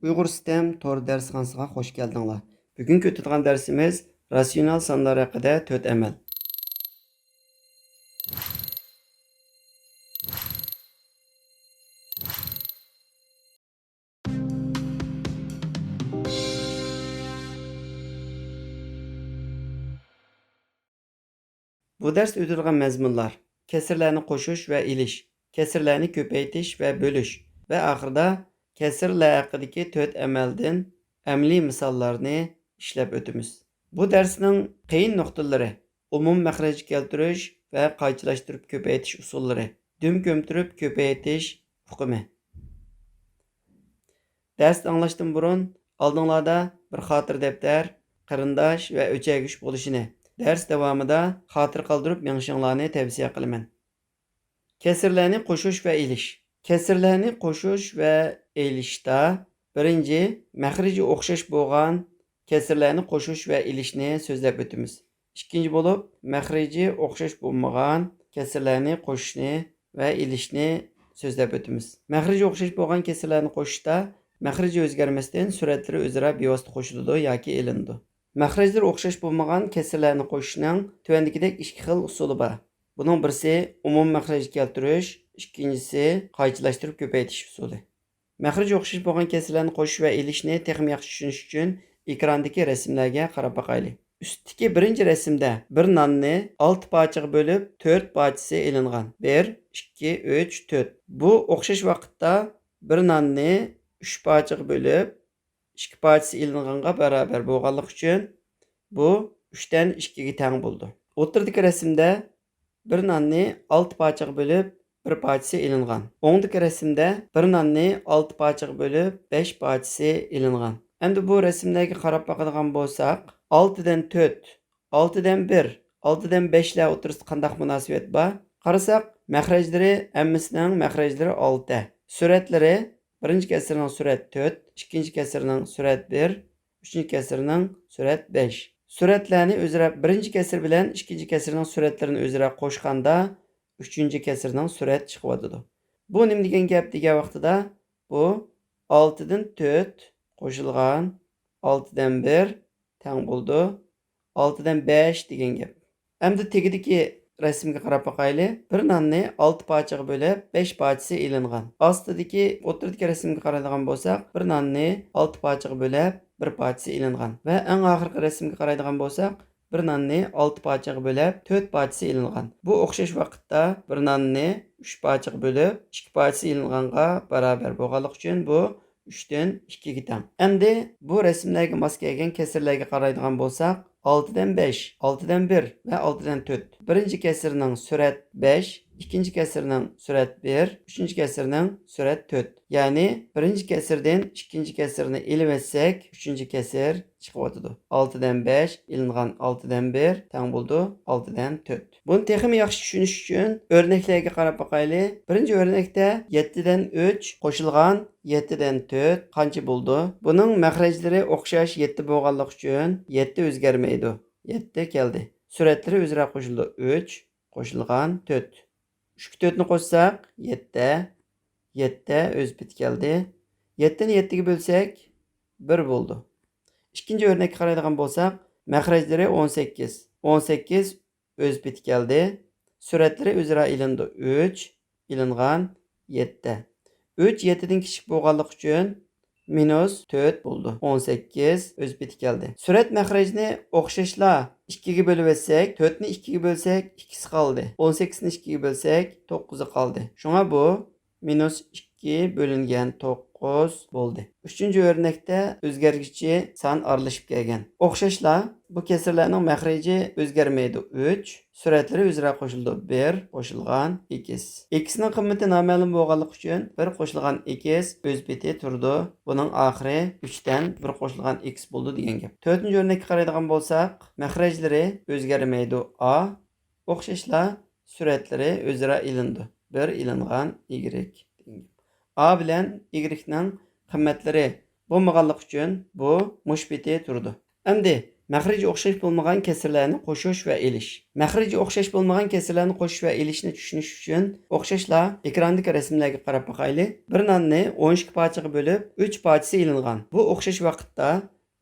Uyghur Sistem Tor dersxanasına hoş geldinglar. Bugun o'tadigan dersimiz rasional sonlar haqida 4 amal. Bu ders o'tilgan mazmunlar: kesirlarni qo'shish va ilish, kesirlarni ko'paytirish va bo'lish va oxirida kesirlar haqidagi 4 amaldan amaliy misollarni ishlab o'tamiz. Bu darsning qiyin nuqtalari: umum maxraj keltirish va qaychilashtirib ko'paytirish usullari, dum ko'mtirib ko'paytirish hukmi. Ders anglashdan burun oldinglarda bir xotir daftar, qarindosh va o'chagich bo'lishini, ders davomida xotir qoldirib mengishinglarni tavsiya qilaman. Kesirlarni qo'shish va ilish. Kesirlarni qo'shish va ilishda birinchi maxraji o'xshash bo'lgan kesirlarni qo'shish va ilishni so'zlab o'tamiz. Ikkinchi bo'lib maxraji o'xshash bo'lmagan kesirlarni qo'shishni va ilishni so'zlab o'tamiz. Maxraji o'xshash bo'lgan kesirlarni qo'shishda maxraji o'zgarmasdan suratlari o'zaro bevosita qo'shiladi yoki ilindi. Maxrajlar o'xshash bo'lmagan kesirlarni qo'shishning tuvandagidek ikki xil usuli bor. Bunun birisi umum maxraj keltirish, ikkinchisi qaychilashtirib ko'paytirish usuli. Maxraj o'xshash bo'lgan kesirlarni qo'shish va ilishni texnik yaxshi tushunish uchun ekrandagi rasmlarga qarab boqaylik. Ustdagi birinchi rasmda bir nonni 6 parchaga bo'lib 4 parchasi ilingan. 1, 2, 3, 4. Bu o'xshash vaqtda bir nonni 3 parchaga bo'lib 2 parchasi ilinganға barabar bo'lganligi uchun bu 3 dan 2 ga teng bo'ldi. O'rtadagi rasmda bir nonni 6 parchaga bo'lib 1 parchasi ilingan. O'ngdagi rasmda bir nonni 6 parchaga bo'lib 5 parchasi ilingan. Endi bu rasmlarga qarab boqadigan bo'lsak, 6 dan 4, 6 dan 1, 6 dan 5 lar o'rtasida qanday munosabat bor? Qarasak, maxrajlari hammasining maxrajlari 6. Suratlari birinchi kasrning surat 4, ikkinchi kasrning surat 1, uchinchi kasrning surat 5. Suratlarni o'zaro birinchi kasr bilan ikkinchi kasrning suratlarini o'zaro qo'shganda uchinchi kasrning surat chiqyotidi. Bu nima degan gap degan vaqtida bu 6 dan 4 qo'shilgan 6 dan 1 teng bo'ldi 6 dan 5 degan gap. Endi tegidagi rasmga qarab boqaylik. Bir nonni 6 parchaga bo'lib 5 parchasi ilingan. Ostidagi o'rtadagi rasmga qaraydigan bo'lsak, bir nonni 6 parchaga bo'lib 1 parchasi ilingan va eng oxirgi rasmga qaraydigan bo'lsak, bir nonni 6 parchaga bo'lib 4 parchasi ilingan. Bu o'xshash vaqtda bir nonni 3 parchaga bo'lib 2 parchasi ilinganға barabar bo'lganligi uchun bu 3 dan 2 ga teng. Endi bu rasmlarga mos kelgan kesirlarga qaraydigan bo'lsak, 6 dan 5, 6 dan 1 ve 6 dan 4. Birinci kesirinin surat 5, ikinci kesirinin surat 1, üçüncü kesirinin surat 4. Yani birinci kesirden ikinci kesirini ilimetsek, üçüncü kesir çıkıvatıdı. 6 dan 5, ilingan 6 dan 1, teng buldu 6 dan 4. Bunu texmi yaxşı düşünüş üçün örneklerge qarab bakaylı. Birinci örnekte 7 dan 3 qoşulgan 7 dan 4 qancha buldu? Bunun məxrəcləri oxşaş 7 bolğanlıq üçün 7 özgərməydi. 7 geldi. Suratları özra qoşuldu. 3 qoşulgan 4. 3 4'ünü qoşsaq 7. 7 öz bit geldi. 7'ni 7'ye bölsək 1 buldu. İkinci örnek qaraydigan bolsaq, məxrəcləri 18. 18 öz bit geldi. Suratları özra ilindi. 3 ilingan 7. 3 7'den kichik bo'lganligi uchun minus 4 bo'ldi. 18 öz bit geldi. Surat məxrəcini o'xshashla 2 ga bölüb etsək, 4 ni 2 ga bölsək 2'si qaldı. 18 ni 2 ga bölsək 9'u qaldı. Şuna bu minus 2 bölüngen 9 bo'ldi. Üçüncü örnekte özgərgiçi san aralashib kelgan. O'xshashla bu kesirlarning məxrəci özgərməydi. 3 suratları üzrə qoşuldu. 1 qoşulgan 2. X'nin qiyməti naməlum bo'lganligi uchun 1 qoşulgan 2 öz biti turdi. Bunun axiri 3'ten 1 qoşulgan x bo'ldi degan gap. 4-cü örnekə qaraydigan bolsaq, məxrəcləri özgərməydi. A o'xshashla suratları özrə ilindi. 1 ilingan y. A bilan y'ning qiymatları bo'lmaganligi uchun bu mush biti turdi. Endi Məxrəci oxşaş bolmagan kəsrlərni qoşuş və eliş. Məxrəci oxşaş bolmagan kəsrlərni qoşuş və elişni tushunish uchun o'xshashla ekrandagi rasmlarga qarab baxayli. Bir nonni 12 parchaga bo'lib, 3 parchasi ilingan. Bu o'xshash vaqtda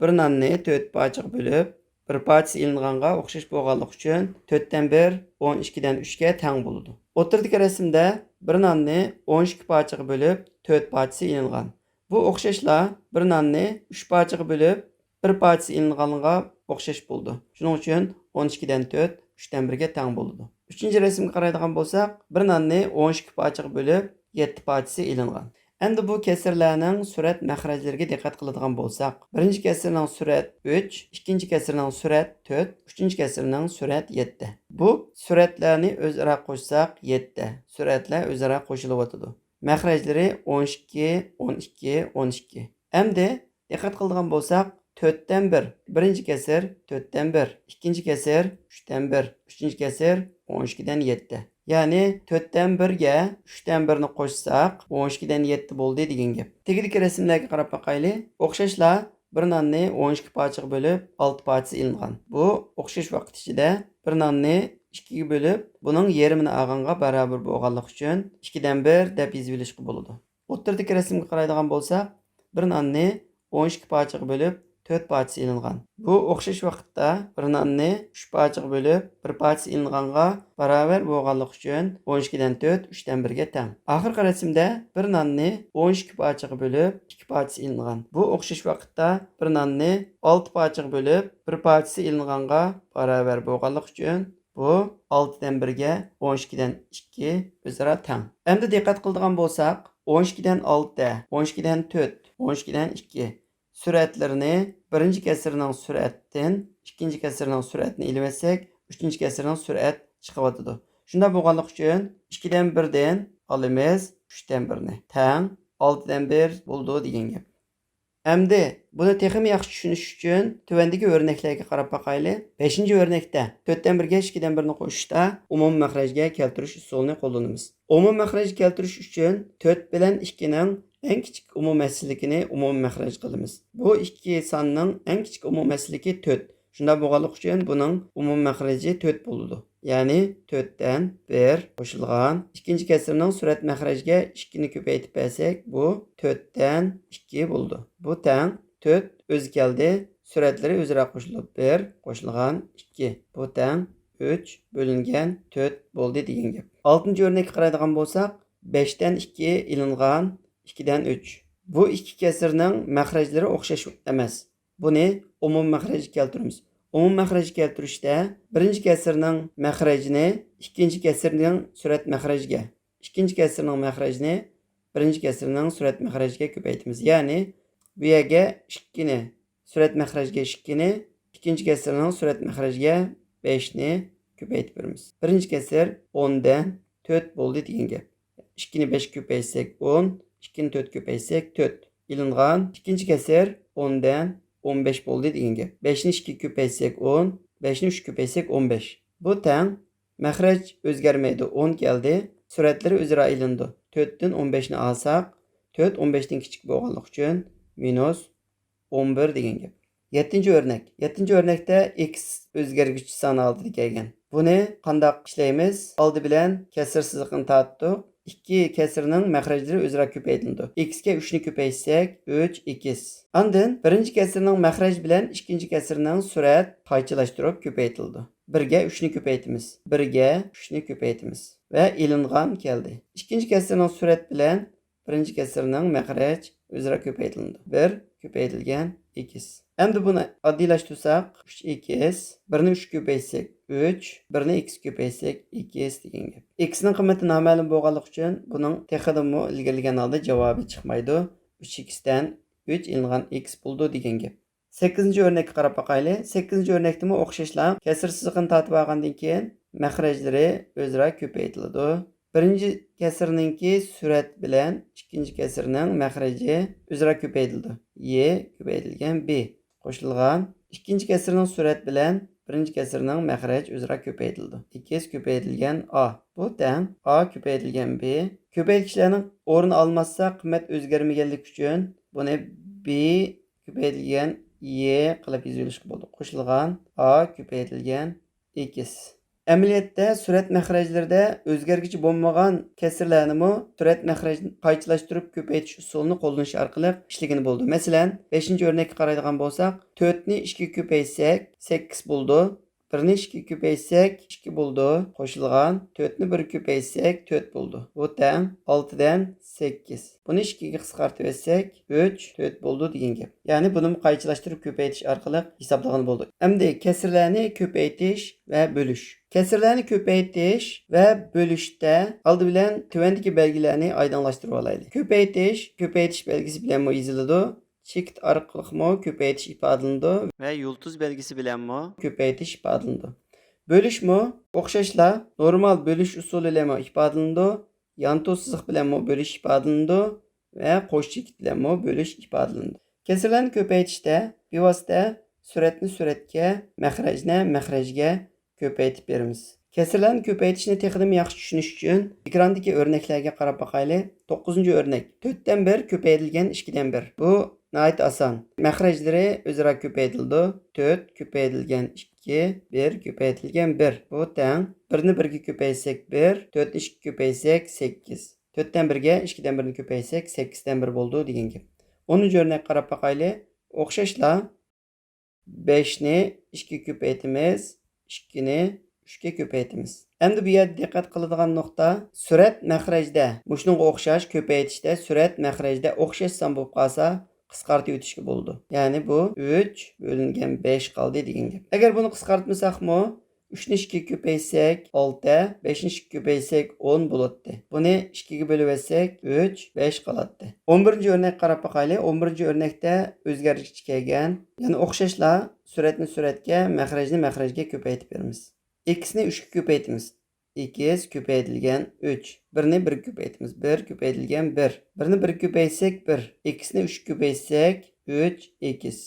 bir nonni 4 parchaga bo'lib, bir parchasi ilinğanga o'xshash bo'lganligi uchun 4 dan 1 12 dan 3 ga teng bo'ladi. O'tirdagi rasmda bir nonni 12 parchaga bo'lib, 4 parchasi ilingan. Bu o'xshashla bir nonni 3 parchaga bo'lib, bir parçası ilinğanlığa o'xshash bo'ldi. Shuning uchun 12 dan 4 3 dan 1 ga teng bo'ladi. 3-rasmga qaraydigan bo'lsak, bir nonni 12 parchaga bo'lib, 7 parchasi ilingan. Endi bu kesirlarning surat maxrajlariga diqqat qiladigan bo'lsak, birinchi kesirning surat 3, ikkinchi kesirning surat 4, uchinchi kesirning surat 7. Bu suratlarni o'zaro qo'shsak 7. Suratlar o'zaro qo'shilib o'tadi. Maxrajlari 12, 12, 12. Endi diqqat qiladigan bo'lsak, 4 dan 1. Birinchi kesir 4 dan 1. İkinci kesir 3 dan 1. Üçüncü kesir 12 dan 7. Yani 4 dan 1 ga 3 dan 1 ni qo'shsak 12 dan 7 bo'ldi degan gap. Tegidagi rasmlarga qarab boqayli. O'xshashla bir nonni 12 parchaga bo'lib 6 parchasi ilingan. Bu o'xshash vaqt ichida bir nonni 2 ga bo'lib, buning yarmini olganga barobar bo'lganligi uchun 2 dan 1 deb yozib olishga bo'ladi. O'rtadagi rasmga qaraydigan bo'lsak, bir nonni 12 parchaga bo'lib 4 parçası ilingan. Bu o'xshash vaqtda bir nonni 3 parchaga bo'lib, bir parchasi ilinğanga barobar bo'lganligi uchun 12 dan 4 3 dan 1 ga teng. Oxirgi rasmda bir nonni 12 parchaga bo'lib, 2 parchasi ilingan. Bu o'xshash vaqtda bir nonni 6 parchaga bo'lib, bir parchasi ilinğanga barobar bo'lganligi uchun bu 6 dan 1 ga 12 dan 2 o'zaro teng. Endi diqqat qiladigan bo'lsak, 12 dan 6, 12 dan 4, 12 dan 2 suratlarni birinchi kesirning suratidan ikkinchi kesirning suratini ilib etsak, uchinchi kesirning surat chiqib o'tadi. Shunda bo'lganligi uchun 2 dan 1 dan olamiz 3 dan 1 ni. Teng 6 dan 1 bo'ldi degan gap. Endi buni texnik yaxshi tushunish uchun tuvandagi o'rnaklarga qarab boqayli. 5-o'rnakda 4 dan 1 ga 2 dan 1 ni qo'shishda umumiy maxrajga keltirish usulini qo'llanamiz. Umumiy maxraj keltirish uchun 4 bilan 2 ning eng kichik umumiy umumiy maxraj qilamiz. Bu ikki sonning eng kichik umumiy 4. Shunda bo'lganligi uchun buning umumiy maxraji 4 bo'ladi. Ya'ni 4 dan 1 qo'shilgan ikkinchi kesirning surat maxrajiga 2 ni ko'paytib bersak, bu 4 dan 2 bo'ldi. Bu teng 4 o'zi keldi. Suratlari o'zaro qo'shilib 1 qo'shilgan 2. Bu teng 3 bo'lingan 4 bo'ldi degan gap. 6-o'rnakka qaraydigan bo'lsak, 5 dan 2 ilingan 2 dan 3. Bu iki kesirning maxrajlari o'xshash emas. Buni umumiy maxrajga keltiramiz. Umumiy maxrajga keltirishda birinchi kesirning maxrajini ikkinchi kesirning surat maxrajiga, ikkinchi kesirning maxrajini birinchi kesirning surat maxrajiga ko'paytamiz. Ya'ni bu yerga 2 ni surat maxrajiga 2 ni, ikkinchi kesirning surat maxrajiga 5 ni ko'paytib beramiz. Birinchi kesir 10 dan 4 bo'ldi degan gap. 2 ni 5 ko'paytsak 10, 2 ni 4 ko'paysak 4. İlingan ikinci kesir 10 dan 15 bo'ldi degan gap. 5 ni 2 ko'paysak 10, 5 ni 3 ko'paysak 15. Bu teng maxraj o'zgarmaydi. 10 keldi. Suratlari o'zaro ilindi. 4 dan 15 ni olsak, 4 15 dan kichik bo'lganligi uchun minus 11 degan gap. 7-o'rnak. 7-o'rnakda x o'zgargich son oldi kelgan. Buni qanday ishlaymiz? Oldi bilan kesir siziqini tortdik. 2 kesirning maxrajlari o'zaro ko'paytirildi. X ga 3 ni ko'paytsak 3 x. Ondan birinchi kesirning maxraj bilan ikkinchi kesirning surat qaychilashtirib ko'paytirildi. 1 ga 3 ni ko'paytimiz. 1 ga 3 ni ko'paytimiz va ilingan keldi. Ikkinchi kesirning surat bilan birinchi kesirning maxraj o'zaro ko'paytirildi. 1 ko'paytirilgan x. Endi buni oddiylashtirsak 3x, 1 ni 3 ko'paytsak 3, 1 ni x ko'paytsak 2x degan gap. X ning qiymati noma'lum bo'lganligi uchun buning texidimi ilgirlagan holda javobi chiqmaydi. 3x dan 3 ilingan x bo'ldi degan gap. 8-o'rnakka qarab boqayli. 8-o'rnakda o'xshashlar kesir siziqini tortib olgandan keyin maxrajlari o'zaro ko'paytiriladi. Birinchi kesirninki surat bilan ikkinchi kesirning maxraji o'zaro ko'paytirildi. Y ko'paytirilgan b qo'shilgan ikkinchi kesirning surat bilan birinchi kesirning maxraj o'zaro ko'paytirildi. 2 ko'paytirilgan a. Bu teng a ko'paytirilgan b. Ko'paytirishlarning o'rni olmasa qiymat o'zgarmaganligi uchun buni b ko'paytirilgan y qilib yozishga bo'ldi. qo'shilgan a ko'paytirilgan x. Əməliyyatda sürət məxrəclərdə özgərgici bo'lmagan kəsrlərni sürət məxrəcini qayçılaşdırıb köpəytiş usulunu qo'llanish orqali işlagani bo'ldi. Masalan, 5-örnəkə qaraydigan bolsaq, 4-ni 2 köpəysək 8 bo'ldi. 1-ni 2 köpəysək 2 bo'ldi. Qo'shilgan 4-ni 1 köpəysək 4 bo'ldi. Bu teng 6dan 8. Buni 2ga qisqartib etsək 3, 4 bo'ldi degan gap. Ya'ni buni qayçılaşdırıb köpəytiş orqali hisoblagan bo'ldi. Endi kəsrlərni köpəytiş və bölüş. Kəsrlərni köpəytiş və bölüşdə aldı bilan tövəndəki belgilərini aydınlaşdırıb alaylı. Köpəytiş belgisi bilan yazıldı. Çift arqılıqmı köpəytiş ifadelandı və yıldız belgisi bilanmı köpəytiş ifadelandı. Bölüşmü oxşaşla normal bölüş usulü ilə ifadelandı. Yan sızıq bilanmı bölüş ifadelandı və qoş çift bilanmı bölüş ifadelandı. Kəsrlərni köpəytişdə bevosita sürətni sürətə, məxrəcni məxrəcə köpəytib berimiz. Kəsrlərni köpəytişni texnik yaxşı düşünüş üçün ekrandakı örnəklərə qarab baxaylı. 9-cu örnək. 4-dən 1 köpəytilgan 2-dən 1. Bu nəhayət asan. Məxrəcləri özara köpəytildi. 4 köpəytilgan 2, 1 köpəytilgan 1. Bu teng 1-ni 1-ga köpəysək 1, 4-ni 2 köpəysək 8. 4-dən 1-ga 2-dən 1-ni köpəysək 8-dən 1 bo'ldi degan gap. 10-cu örnək qarab baxaylı. Oxşaşla 5-ni 2 köpəytimiz, 2-ni 3-ga köpəytimiz. Endi bu yerda diqqət qiladigan nöqta sürət məxrəcdə, muşunga o'xshash köpəytishdə sürət məxrəcdə o'xshash son bo'lib qolsa, qisqartib o'tishga bo'ldi. Ya'ni bu 3 bo'lingan 5 qoldi degan gap. Agar buni qisqartmasaqmi, 3-ni 2 köpəysək 6, 5-ni 2 köpəysək 10 bo'ladi. Buni 2ga bo'lib etsək 3, 5 qoladi. 11-ci örnək qarab baxaylı. 11-ci örnəkdə o'zgargich kelgan. Ya'ni o'xshashla sürətni sürətga, məxrəcni məxrəcə köpəytib beramiz. X'ni 3 köpəytimiz. X köpəytilgan 3. 1-ni 1 köpəytimiz. 1 köpəytilgan 1. 1-ni 1 köpəysək 1. X'ni 3 köpəysək 3x.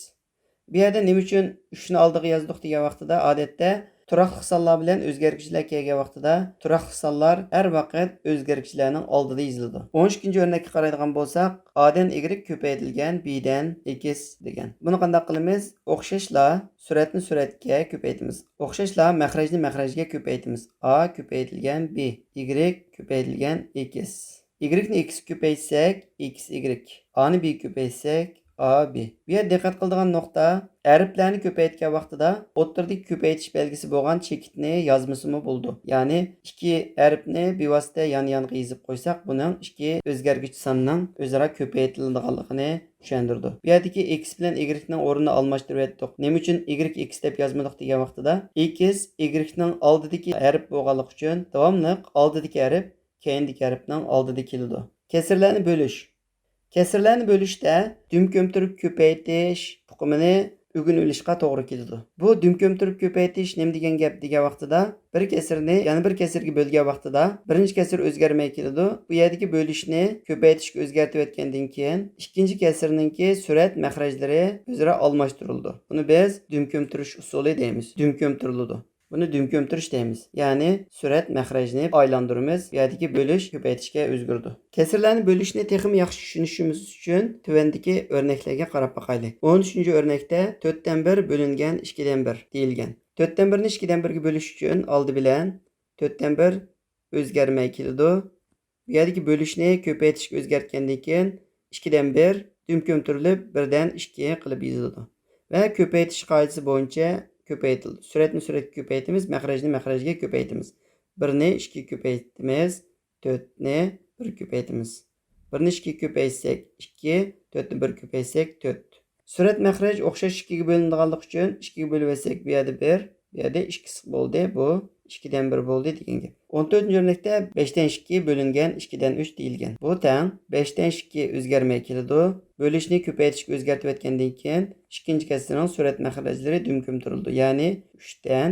Bu yerdə nima uchun 3-ni oldiga yozdik degan vaqtida odatda turaqli sonlar bilan o'zgargichlar kelgan vaqtida turaqli sonlar har vaqt o'zgargichlarning oldida yoziladi. 12-ci o'rnakka qaraydigan bo'lsak, a-dan y ko'paytirilgan b-dan x degan. Buni qanday qilamiz? O'xshashla suratni suratga ko'paytamiz. O'xshashla maxrajni maxrajga ko'paytamiz. A ko'paytirilgan b, y ko'paytirilgan x. Y-ni x ko'paytsak x y. A-ni b ko'paytsak A, B. Bu yerda diqqat qiladigan nuqta, harflarni ko'paytgan vaqtida o'rtadagi ko'paytish belgisi bo'lgan chekitni yozmasimi bo'ldi. Ya'ni ikki harfni bevosita yon-yonga yozib qo'ysak, buning ikki o'zgargich sonning o'zaro ko'paytirilganligini tushuntirdi. Bu yerdagi x bilan y ning o'rnini almashtirib etdik. Nima uchun y x deb yozmadik degan vaqtida, x y ning oldidagi harf bo'lganligi uchun davomli oldidagi harf keyindagi harfning oldida keladi. Kesirlarni bo'lish. Kesirlarni bölüşdə düm kömtürüb köpəytiş hukmini ögünülüşqə to'g'ri keladi. Bu düm kömtürüb köpəytiş nima degan gap degan vaqtida bir kesirni yana bir kesirga bo'lgan vaqtida birinchi kesir o'zgarmay keladi. Bu yerdagi bo'lishni köpəytishga o'zgartib etgandan keyin ikkinchi kesirninki surat maxrajlari o'zaro almashtirildi. Buni biz düm kömtürüş usuli deymiz. Düm kömtürülüdü. Buni düm kömtürüş deymiz. Ya'ni surat maxrajni aylandırımız, bu yerdagi bo'lish ko'paytishga o'zgardi. Kesirlarni bo'lishni texnik yaxshi tushunishimiz uchun tuvandagi o'rnaklarga qarab boqayli. 13-o'rnakda 4dan 1 bo'lingan 2dan 1 deyilgan. 4dan 1 ni 2dan 1 ga bo'lish uchun oldi bilan 4dan 1 o'zgarmay keladi. Bu yerdagi bo'lishni ko'paytishga o'zgartgandan keyin 2dan 1 düm kömtürülüb 1dan 2 qilib yoziladi. Va ko'paytish qoidasi bo'yicha köpəytildi. Sürətni sürətə köpəytimiz, məxrəcni məxrəcə köpəytimiz. 1-ni 2 köpəytimiz, 4-ni 1 köpəytimiz. 1-ni 2 köpəysək 2, 4-ni 1 köpəysək 4. Sürət məxrəc oxşaş 2-ga bölündiganlıq üçün 2-ga bölüb etsək bu yerdə 1, bu yerdə 2 bo'ldi. Bu 2dan 1 bo'ldi degan gap. 14-o'rnakda 5dan 2 bo'lingan 2dan 3 deyilgan. Bu teng 5dan 2 o'zgarmay keladi. Bo'lishni ko'paytishga o'zgartib etgandan keyin ikkinchi kasraning surat maxrajlari düm kömtürüldü. Ya'ni 3dan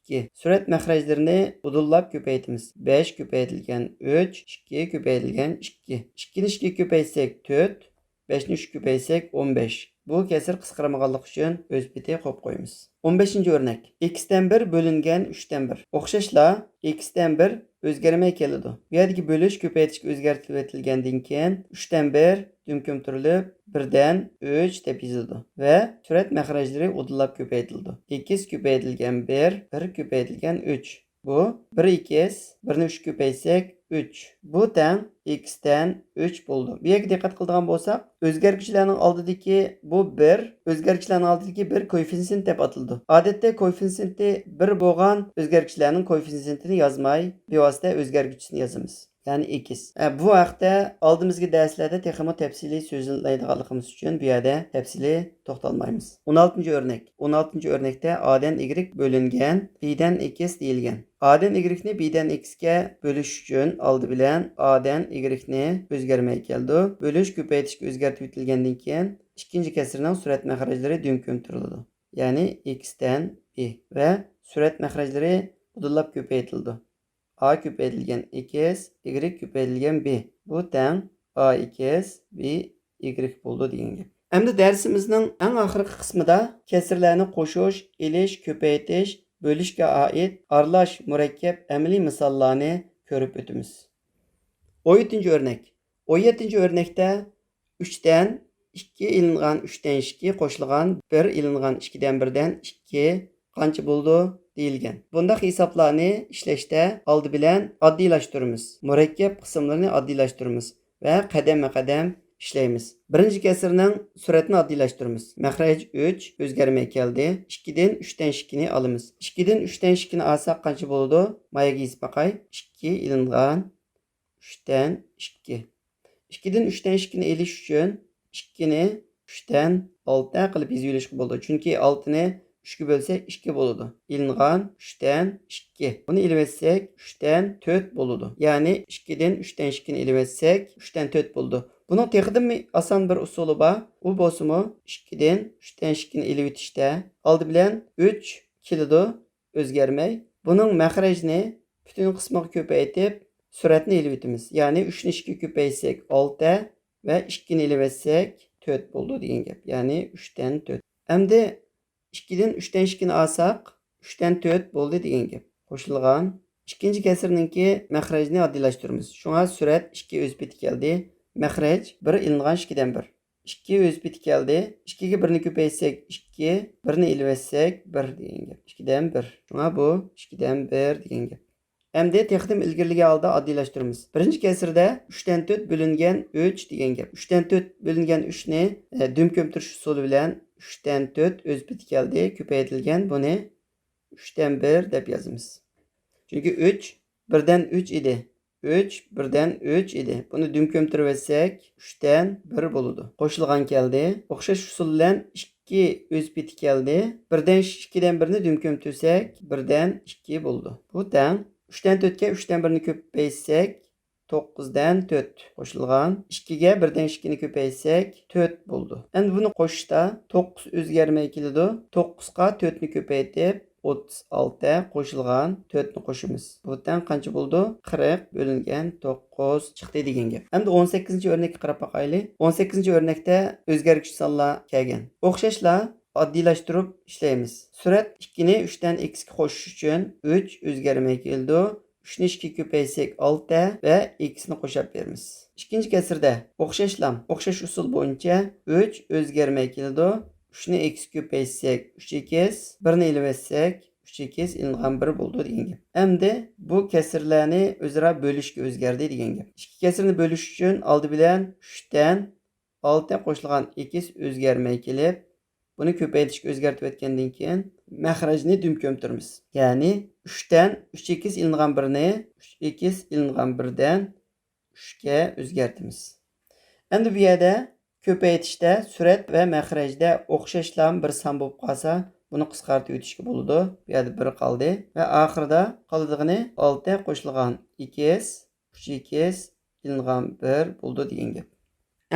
2. Surat maxrajlarini udullab ko'paytamiz. 5 ko'paytirilgan 3, 2 ko'paytirilgan 2. 2ni 2 ko'paytsak 4, 5ni 3 ko'paytsak 15. Bu kesir qisqarmaganlıq üçün öz beti qo'yib qo'yamiz. 15-ci örnek. X'ten 1 bölüngen 3'ten 1. Oxşaşla X'ten 1 özgermey kelidi. Bu yerdagi bo'lish ko'paytishga o'zgartirilgandan keyin 3'ten 1 dünkümtürülüp 1'den 3 deb yozildi ve surat mahrajlari udillab ko'paytirildi. X ko'paytirilgan 1, 1 ko'paytirilgan 3. Bu 1 2, 1'ni 3 ko'paytsak 3. Bu teng x'ten 3 bo'ldi. Bu yerga diqqat qiladigan bo'lsak, o'zgargichlarning oldidagi bu 1, o'zgargichlarning oldidagi 1 koeffitsient deb atildi. Odatda koeffitsiyenti 1 bo'lgan o'zgargichlarning koeffitsiyentini yozmay, bevosita o'zgargichini yozamiz. Yani x. Bu haqda oldimizgi darslarda texmo tafsiliy so'zlaydiganligimiz uchun bu yerda tafsiliy to'xtalmaymiz. 16-cı örnek. 16-cı örnekte a'dan y bölüngen b'dan x deyilgan. A'dan y'ni b'dan x'ga bölüş uchun oldi bilan a'dan y'ni o'zgarmay keldi. Bölüş ko'paytishga o'zgartib etilgandan keyin ikkinchi kasrning surat mahrajlari dünkümtürüldi. Yani x'dan b ve surat mahrajlari udillab ko'paytirildi. A ko'paytirilgan x, y ko'paytirilgan b. Bu teng a2 b y bo'ldi degan gap. Endi darsimizning eng oxirgi qismida kasrlarni qo'shish, elish, ko'paytirish, bölishga oid aralash murakkab amaliy misollarni ko'rib o'tamiz. 17-ci örnek. 17-ci örnekte 3'ten 2 ilingan 3'ten 2 qo'shilgan 1 ilingan 2'den 1'den 2 qancha bo'ldi deyilgan. Bundaq hisoblarni ishlashda oldi bilan oddiylaştırırız. Murakkab qismlarini oddiylaştırırız ve qadam-qadam ishlaymiz. Birinchi kasrning suratini oddiylaştırırız. Mahraj 3 o'zgarmay keldi. 2'den 3'ten 2'ni alamiz. 2'den 3'ten 2'ni alsak qancha bo'ldi? Mayaga yozib baqay. 2 ilingan 3'ten 2. 2'den 3'ten 2'ni elish uchun 2'ni 3'ten 6 qilib yozib bo'ldi. Chunki 6'ni 3'e bölsek 2 boludu. İlingan 3'ten 2. Bunu ilivetsek 3'ten 4 boludu. Yani 2'den 3'ten 2'ni ilivetsek 3'ten 4 boludu. Bunun texidin mi asan bir usulu var. Bu bosumu 2'den 3'ten 2'ni ilivetişte aldı bilen 3 kilidu özgermey. Bunun mahrajını bütün kısmını köpeytip suratını ilivetimiz. Yani 3'ni 2 köpeysek 6 ve 2'ni ilivetsek 4 boldu deyin gap. Yani 3'ten 4. Hem de 2'den 3'ten 2'ni alsak 3'ten 4 bo'ldi degan gap. Qo'shilgan ikkinchi kasrninki mahrajni oddiylaştırırız. Shunga surat 2 o'z beti keldi. Mahraj 1 ilingan 2'den 1. 2 o'z beti keldi. 2'ga 1'ni ko'paytsak 2, 1'ni ilvatsak 1 degan gap. 2'den 1. Shunga bu 2'den 1 degan gap. Endi texdim ilgirligi alda oddiylaştırırız. Birinchi kasrda 3'ten 4 bölüngen 3 degan gap. 3'ten 4 bölüngen 3'ni dünkümtirish usuli bilan 3'ten 4 öz bit geldi. Köpeytilgen bunu 3'ten 1 deb yazımız. Çünkü 3 1'den 3 idi. 3 1'den 3 idi. Bunu dünkümtürvetsek 3'ten 1 boludu. Qo'shilgan keldi. O'xshash usul bilan 2 öz bit keldi. 1'den 2'den 1'ni dünkümtürsek 1'den 2 bo'ldi. Bu teng 3'ten 4'ga 3'ten 1'ni ko'paytsek 9'dan 4 qo'shilgan. 2'ga 1'dan 2'ni ko'paytsak 4 bo'ldi. Endi buni qo'shishda 9 o'zgarmay keladi. 9'ga 4'ni ko'paytib 36 qo'shilgan 4'ni qo'shamiz. Bu teng qancha bo'ldi? 40 bo'lingan 9 chiqdi degan gap. Endi 18-ci o'rnakka qarab baqaylik. 18-ci o'rnakda o'zgargich sonlar kelgan. O'xshashlar oddiylaştırıp ishlaymiz. Surat 2'ni 3'ten x'ga qo'shish uchun 3 o'zgarmay keldi. 3'ni 2 köpəysək 6 və x'ni qoşab verimiz. İkinci kəsirdə oxşaş usul boyunca 3 özgərməy keldi. 3'ni x köpəysək 3x, 1'ni ilivetsək 3x ilingan 1 bo'ldi degan gap. Endi bu kəsirlərni o'zaro bölüşkə o'zgardi degan gap. İki kəsirni bölüş uchun oldi bilan 3'ten 6 qo'shilgan x o'zgarmay kelib, bunu köpəytishga o'zgartib etgandan keyin mahrajni dünkümtürmiz. Yani 3'ten 3x ilingan 1'ni 3x ilingan 1'den 3'ga o'zgartimiz. Endi bu yerda ko'paytishda surat va mahrajda o'xshashlar bir son bo'lib qolsa, buni qisqartib o'tishga bo'ladi. Bu yerda 1 qoldi va oxirida qoladiganini 6 qo'shilgan x 3x ilingan 1 bo'ldi degan gap.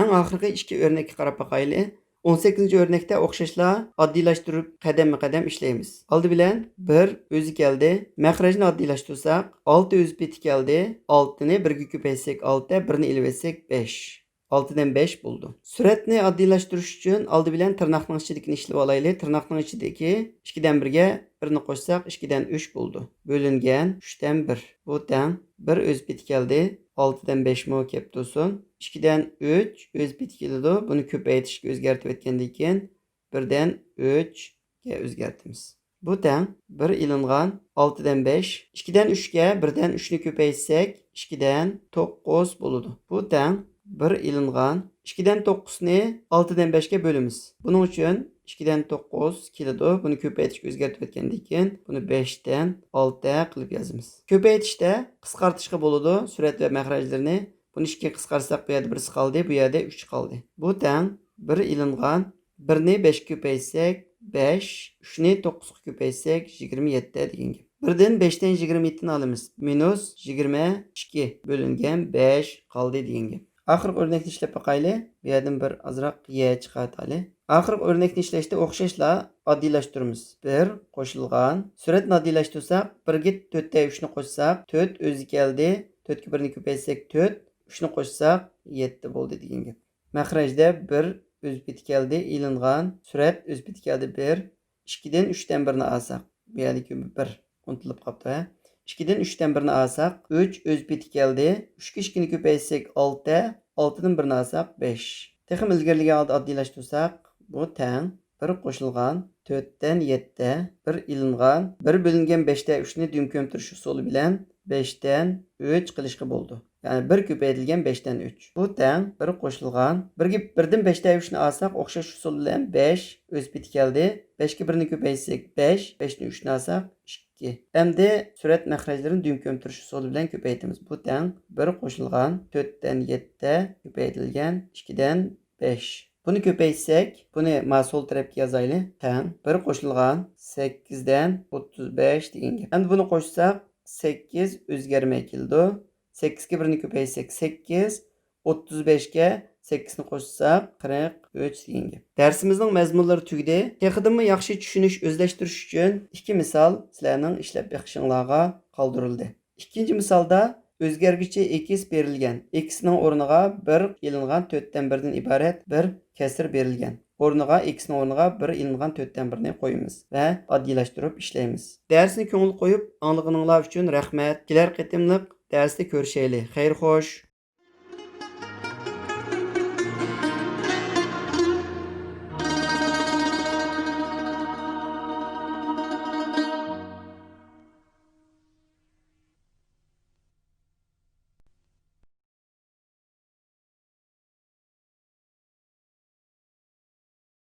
Eng oxirgi ikki o'rnakka qarab baqaylik. 18-ci örnekte o'xshashlar oddiylaştırıp qadam-qadam ishlaymiz. Oldi bilan 1 o'zi keldi. Mahrajni oddiylaştırsak 6 o'z beti keldi. 6'ni 1'ga ko'paytsak 6, 1'ni ilivetsek 5. 6'dan 5 buldu. Süratni oddiylashtirish uchun oldi bilan tirnoqning ichidagini ishlab olaylik. Tirnoqning ichidagi 2'dan 1'ga 1'ni qo'shsak 2'dan 3 buldu. Bölüngen 3'dan 1. Bu teng 1 o'z beti keldi. 6'dan 5 mi kelib tursin. 2'dan 3 o'z beti keladi. Buni ko'paytirishga o'zgartib etgandan keyin 1'dan 3 ga o'zgartimiz. Bu teng 1 ilingan 6'dan 5. 2'dan 3'ga 1'dan 3'ni ko'paytsak 2'dan 9 bo'ladi. Bu teng 1 ilingan 2'dan 9'ni 6'dan 5'ga bölümüz. Bunun uchun 2'dan 9 keladi. Buni ko'paytirishga o'zgartib etgandan keyin buni 5'dan 6 qilib yozamiz. Ko'paytirishda qisqartishga bo'ladi surat va mahrajlarni. Buni 2 ga qisqartsak bu yerda 1 qoldi, bu yerda 3 qoldi. Bu teng 1 ilingan 1'ni 5 ga ko'paytsak 5, 3'ni 9 ga ko'paytsak 27 degan gap. 1'dan 5'dan 27'ni alamiz. Minus 22 bölüngen 5 qoldi degan gap. Oxirgi o'rnakni ishlab boqaylik. Bu yerdan bir azroq y chiqartaylik. Oxirgi o'rnakni ishlashda o'xshashla oddiylashtıramiz. 1 qo'shilgan. Suratni oddiylashtırsak 1 ga 4 dan 3 ni qo'shsak 4 o'zi keldi. 4 ga 1 ni ko'paytsak 4, 3 ni qo'shsak 7 bo'ldi degan gap. Mahrajda 1 o'z beti keldi. Ilingan surat o'z beti keldi 1. 2'dan 3'dan 1'ni alsak. Bu yerdagi 1 unutilib qolibdi. 2'dan 3'dan 1'ni alsak 3 o'z beti keldi. 3 ga 2'ni ko'paytsak 6, 6'dan 1'ni alsak 5. Texim ilgirliga oddiylashtırsak bu teng 1 qo'shilgan 4'dan 7, 1 ilingan 1 bölüngen 5'te 3'ni düğüm kömtürüş usulü bilen 5'ten 3 qilishga bo'ldi. Yani 1 ko'paytirilgan 5'ten 3. Bu teng 1 qo'shilgan 1'dan 5'te 3'ni alsak o'xshash usul bilan 5 o'z beti keldi. 5 ga 1'ni ko'paytsak 5, 5'ni 3'ni alsak 2. Endi surat mahrajlarini düğüm kömtürüş usulü bilan ko'paytamiz. Bu teng 1 qo'shilgan 4'dan 7 ko'paytirilgan 2'dan 5. Buni ko'paytsak, buni mas'ul tarafga yozaylik. Teng 1 qo'shilgan 8'dan 35 degan gap. Endi buni qo'shsak 8 o'zgarmay keldi. 8 ga 1'ni ko'paytsak 8, 35 ga 8 ni qo'shsak 43 degan gap. Darsimizning mazmunlari tugadi. Texidimi yaxshi tushunish, o'zlashtirish uchun 2 misol sizlarning ishlab beqishinglarga qoldirildi. İkinci misalda o'zgargichi x berilgan. X'ning o'rniga 1 ilingan 4'dan 1'dan iborat bir kasr berilgan. O'rniga x'ning o'rniga 1 ilingan 4'dan 1'ni qo'yamiz va oddiylashtirib ishlaymiz. Darsni ko'ngil qo'yib anglag'ininglar uchun rahmat. Kelar qatimliq darsda ko'rishaylik. Xayr xo'sh.